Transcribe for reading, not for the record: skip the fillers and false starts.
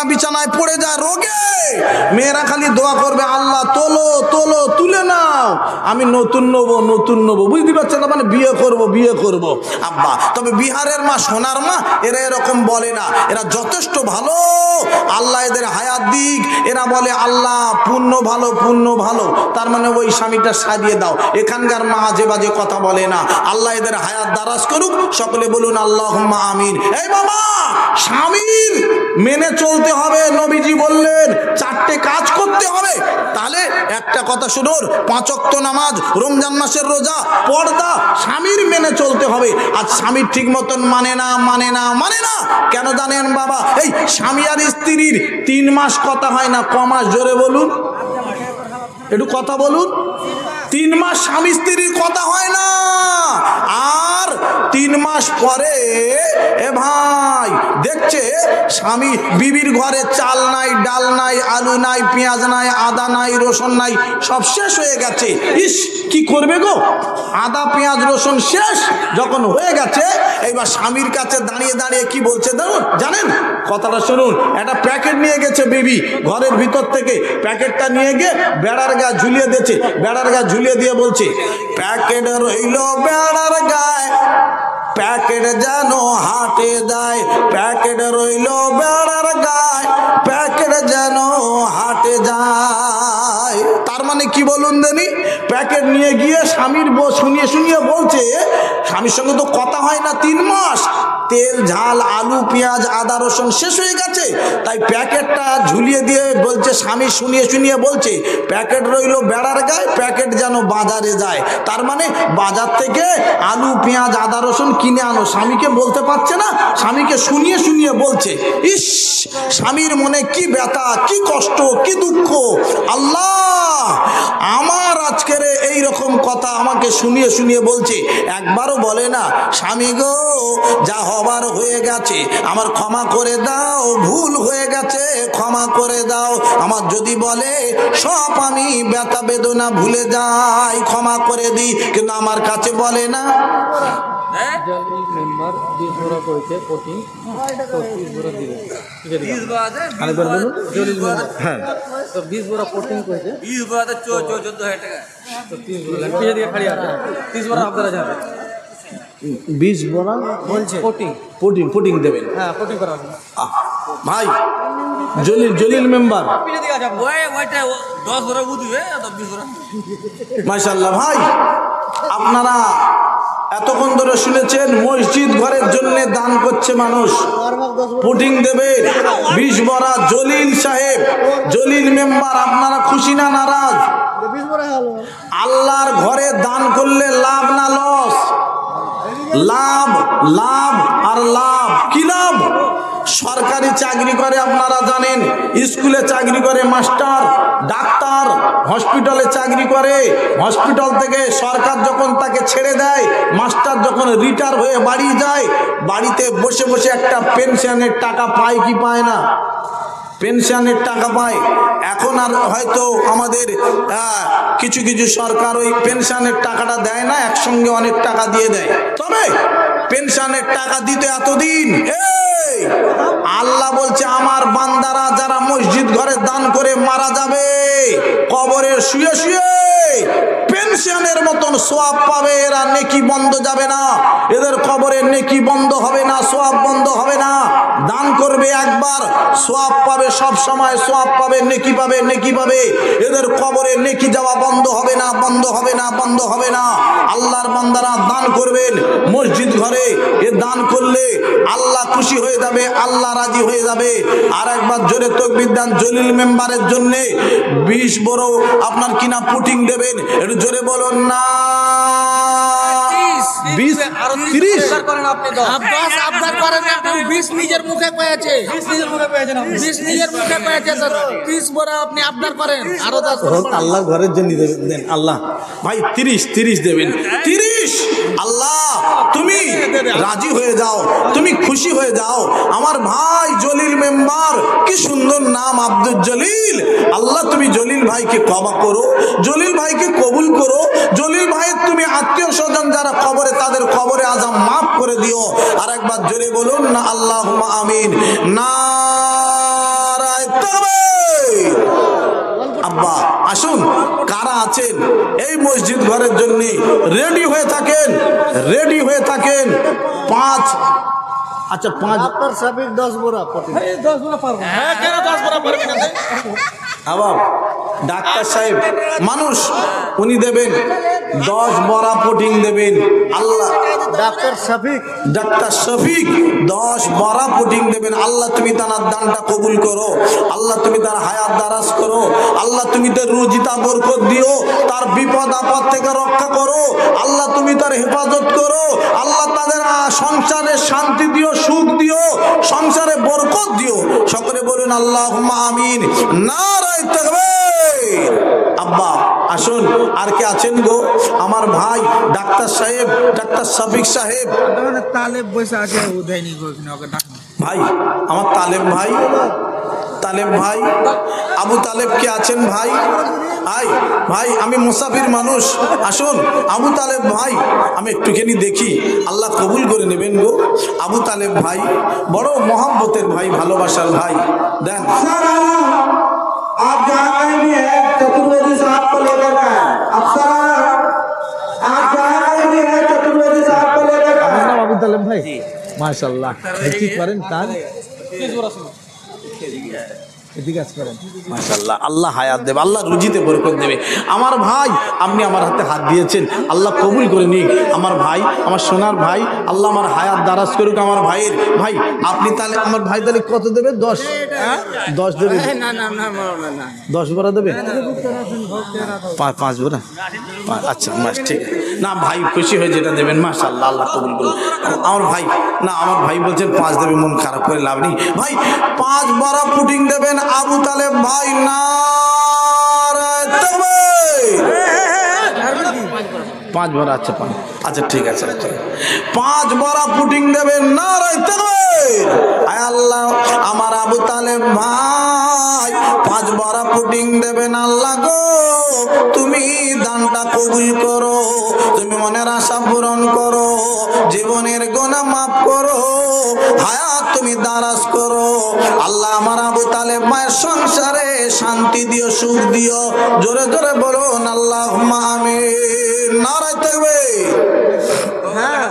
স্বামীটা বিছানায় পড়ে যায় রোগে, মেয়েরা খালি দোয়া করবে, আল্লাহ তোলো তোলো, তুলে নাও, আমি নতুন নেবো, বুঝতে পারছেন না, মানে বিয়ে করব আব্বা। তবে বিহারের মা, সোনার মা, এরা এরকম বলে না, এরা যথেষ্ট ভালো, আল্লাহ এদের হায়াত দিক। এরা বলে আল্লাহ পূর্ণ ভালো, তার মানে ওই স্বামীটা সারিয়ে দাও। এখানকার মা আজে বাজে কথা বলে না, আল্লাহ এদের হায়াত দারাজ করুক, সকলে বলুন আল্লাহুম্মা আমিন। এই বাবা, স্বামীর মেনে চলতে হবে, নবীজি বললেন 4টে কাজ করতে হবে। তাহলে একটা কথা শুনুন, 5 ওয়াক্ত নামাজ, রমজান মাসের রোজা, পর্দা, স্বামীর মেনে চলতে হবে। আর স্বামীর ঠিক মতন মানে না কেন জানেন বাবা? এই স্বামী আর স্ত্রীর 3 মাস কথা হয় না, ক মাস? জোরে বলুন, একটু কথা বলুন। 3 মাস স্বামী স্ত্রীর কথা হয় না, আর 3 মাস পরে এ ভাই দেখছে স্বামী বিবির ঘরে চাল নাই, ডাল নাই, আলু নাই, পেঁয়াজ নাই, আদা নাই, রসুন নাই, সব শেষ হয়ে গেছে। ইস, কি করবে গো? আদা পেঁয়াজ রসুন শেষ যখন হয়ে গেছে, এইবার স্বামীর কাছে দাঁড়িয়ে কি বলছে জানেন? কথাটা শুনুন। একটা প্যাকেট নিয়ে গেছে বিবি ঘরের ভিতর থেকে, প্যাকেটটা নিয়ে গিয়ে বেড়ার গা ঝুলিয়ে দিয়েছে, বেড়ার গা ঝুলিয়ে দিয়ে বলছে, প্যাকেট রইল বেড়ার গায়ে, প্যাকেট যেন হাটে যায়, প্যাকেট রইল বেড়ার গায়ে, প্যাকেট যেন হাটে যায়। তার মানে কি বলুন দেনি? প্যাকেট নিয়ে গিয়ে স্বামীর শুনিয়ে বলছে, স্বামীর সঙ্গে তো কথা হয় না 3 মাস, তেল ঝাল আলু পেঁয়াজ আদা রসুন শেষ হয়ে গেছে, তাই প্যাকেটটা ঝুলিয়ে দিয়ে বলছে, স্বামী শুনিয়ে বলছে, প্যাকেট রইল বেড়ার গায়ে, প্যাকেট যেন বাজারে যায়। তার মানে বাজার থেকে আলু পেঁয়াজ আদা রসুন কিনে আনো। স্বামীকে বলতে পারছে না, স্বামীকে শুনিয়ে বলছে। ইস, স্বামীর মনে কি ব্যথা, কি কষ্ট, কি দুঃখ। আল্লাহ আমার আজকের এই রকম কথা আমাকে শুনিয়ে বলছে, একবারও বলে না স্বামী গো যা হবার হয়ে গেছে, আমার ক্ষমা করে দাও, ভুল হয়ে গেছে ক্ষমা করে দাও। আমার যদি বলে সব আমি ব্যথা বেদনা ভুলে যাই, ক্ষমা করে দিই, কিন্তু আমার কাছে বলে না। মেম্বার 20 বড় করেছে কোটি, তো 30 বড় দিবে, 20 বড় আছে, আরেকবার বলুন। জলিল মেম্বার, হ্যাঁ, তো 20 বড় কোটিং করেছে, 20 বড় আছে 14,000 টাকা, তো 30 বড় পিছে দিয়ে খালি আছে, 30 বড় আপনারা যাবে 20 বড়া বলছে পুটিং দেবেন। হ্যাঁ, কোটিং করা আছে ভাই জলিল মেম্বার, পিছে দিয়ে আছে ওইটা 10 বড় বুঝবে, 20 বড়। মাশাআল্লাহ। ভাই আপনারা এতক্ষণ ধরে শুনেছেন মসজিদ ঘরের জন্য দান করছে মানুষ, পুটিং দেবে 20 বড়া। জলিল সাহেব, জলিল মেম্বার, আপনারা খুশি না নারাজ? আল্লাহর ঘরে দান করলে লাভ না লস? লাভ আর লাভ। কি লাভ? সরকারি চাকরি করে আপনারা জানেন, স্কুলে চাকরি করে মাস্টার, ডাক্তার, হসপিটালে চাকরি করে, হসপিটাল থেকে সরকার যখন তাকে ছেড়ে দেয়, মাস্টার যখন রিটায়ার হয়ে বাড়ি যায়, বাড়িতে বসে একটা পেনশনের টাকা পায় কি পায় না? পেনশনের টাকা পায়। এখন আর হয়তো আমাদের কিছু সরকার ওই পেনশনের টাকাটা দেয় না, একসঙ্গে অনেক টাকা দিয়ে দেয়। তবে পেনশনের টাকা দিতে এতদিন, আল্লাহ বলছে আমার বান্দারা যারা মসজিদ ঘরে দান করে মারা যাবে, কবরে শুয়ে পেনশনের মতন সোয়াব পাবে। এরা নেকি বন্ধ যাবে না, এদের কবরে নেকি বন্ধ হবে না, সোয়াব বন্ধ হবে না। দান করবে একবার, সোয়াব পাবে, সব সময় সোয়াব পাবে, নেকি পাবে। এদের কবরে নেকি যাওয়া বন্ধ হবে না। আল্লাহর বান্দারা দান করবেন মসজিদ ঘরে, এ দান করলে আল্লাহ খুশি হয়ে যাবে, আল্লাহ রাজি হয়ে যাবে। আর একবার জোরে তাকবীর দেন জলিল মেম্বারের জন্য। 20 বড় আপনার কিনা পুটিং দেবেন, একটু জোরে বলুন না। 20 আর 30 করেন আপনি, 10 আবদার করেন আপনি, 20 নিজের মুখে পেয়েছে, 20 নিজের মুখে পেয়েছে, 30 বড় আপনি আবদার করেন, আরো 10 আল্লাহ ঘরের জন্য দেন। আল্লাহ ভাই 30 দেবেন। 30 আল্লাহ তুমি রাজি হয়ে যাও, তুমি খুশি হয়ে যাও। আমার ভাই জলিল মেম্বার, কি সুন্দর নাম, আব্দুল জলিল। আল্লাহ তুমি জলিল ভাইকে ক্ষমা করো, জলিল ভাইকে কবুল করো। জলিল ভাই তুমি আত্মীয় স্বজন যারা কবরে, তাদের কবরে আযাব মাফ করে দিও। আর একবার জোরে বলুন না আল্লাহুম্মা আমিন। না রেডি হয়ে থাকেন, রেডি হয়ে থাকেন। 5 আচ্ছা 5 আপনার সাবিক 10 বোরা পটি। এই 10 বোরা পারবো। হ্যাঁ কেন 10 বোরা পারবেন না? আবার ডাক্তার সাহেব মানুষ, উনি দেবেন 10 বড়া পুডিং দেবেন। আল্লাহ ডাক্তার সাবিক, ডাক্তার শফিক 10 বড়া পুডিং দেবেন। আল্লাহ তুমি তার দানটা কবুল করো, আল্লাহ তুমি তার হায়াত দারাজ করো, আল্লাহ তুমি তার রুজিতা বরকত দিও, তার বিপদ আপদ থেকে রক্ষা করো, আল্লাহ তুমি তার হেফাজত করো, আল্লাহ তাদের সংসারে শান্তি দিও, সুখ দিও, সংসারে বরকত দিও। সকলে বলুন আল্লাহুম্মা আমিন। নারায়ে তাকবীর। আব্বা আসুন, আর কে আছেন গো? আমার ভাই ডাক্তার সাহেব, ডাক্তার শফিক সাহেব। তালেব বসে আছে উদয়নি ওখানে, ওকে ডাক। ভাই আমার তালেব ভাই, তালেব ভাই, আবু তালেব কে আছেন ভাই? ভাই ভাই আমি মুসাফির মানুষ, আসুন আবু তালেব ভাই, আমি একটুখানি দেখি, আল্লাহ কবুল করে নেবেন গো। আবু তালেব ভাই বড় মহব্বতের ভাই, ভালোবাসার ভাই। দেন आप जहाँ कहीं भी है चतुर्वेदी साहब को लेकर का है। अफसर आप जहाँ कहीं भी है चतुर्वेदी साहब को लेकर का है। আবু তালেব ভাই মাশাআল্লাহ, ঠিক করেন কাজ, ঠিক কাজ করেন মাশাআল্লাহ। আল্লাহ হায়াত দেবে, আল্লাহ রুজিতে বরকত দেবে। আমার ভাই আপনি আমার হাতে হাত দিয়েছেন, আল্লাহ কবুল করে নিক। আমার ভাই, আমার সোনার ভাই, আল্লাহ আমার হায়াত দারাজ করুক। আমার ভাইয়ের ভাই আপনি তাহলে আমার ভাই তাহলে কত দেবে? 10 দেবে? না না না না 10 বড়া দেবে? 5 বড়া? আচ্ছা মাস ঠিক না ভাই, খুশি হয়ে যেটা দেবেন মাশাআল্লাহ, আল্লাহ কবুল করুন। আমার ভাই না, আমার ভাই বলছেন 5 দেবে, মন খারাপ করে লাভ নেই ভাই। 5 বড়া পুডিং দেবেন আবু তালেব ভাই। নারায়ে তাকবীর। 5 বড়া? আচ্ছা 5, আচ্ছা ঠিক আছে, আচ্ছা 5 বড়া পুডিং দেবেন। নারায়ে তাকবীর। আয় আল্লাহ আমার আবু তালেব ভাই 5 বড়া পুডিং দেবেন। আল্লাহ গো তুমি দানটা কবুল করো, তুমি মনের আশা পূরণ করো, জীবনের গুনাহ মাফ করো, হায়াত তুমি দারাজ করো। আল্লাহ আমার আবু তালেব মায়ের সংসারে শান্তি দিও, সুখ দিও। জোরে জোরে বলুন আল্লাহুম্মা আমিন। নারায়ে তাকবীর। হ্যাঁ